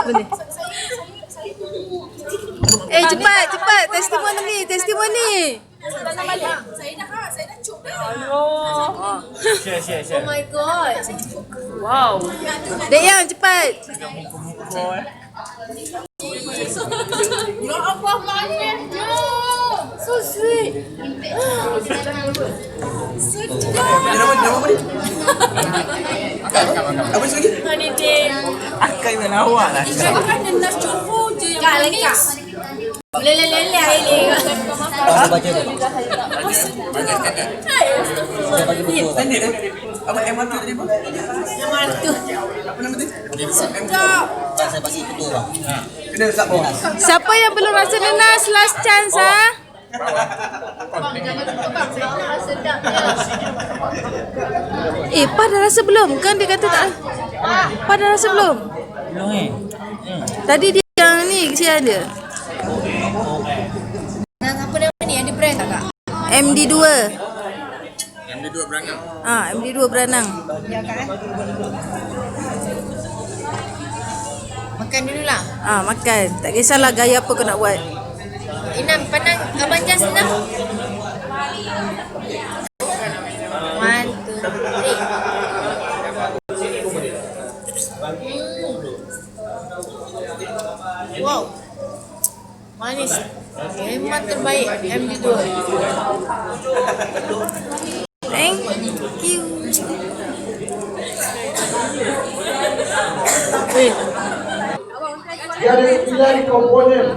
Boleh. Cepat. Testimoni. Saya dah cuk dah. Share. Oh my god. Wow. Dek Yang cepat. Ya Allah, manisnya. So sweet. Apa lagi? Honey day. Akai dengan awak lah. Kan Nanas coba je yang manis. Lele air. Saya baca tu. Saya bagi betul. Standard eh? Apa MR tu tadi apa? Yang mana tu? Apa nama tu? Sedap. Saya bagi betul bang. Kena letak bawah. Siapa yang belum rasa nanas, last chance ah. Pak dah rasa belum? Kan dia kata tak. Pak dah rasa belum? Belum Tadi dia yang ni si ada. Yang apa nama ni? Ada brand tak kak? MD2. MD2 Beranang. MD2 Beranang. Ya kan? Makan dululah. Makan. Tak kisahlah gaya apa kau nak buat. Inam, pandang Abang Jas Inam. 1, 2, 3. Wow. Manis. Memang terbaik MD2. Thank you. Jadi pilih komponen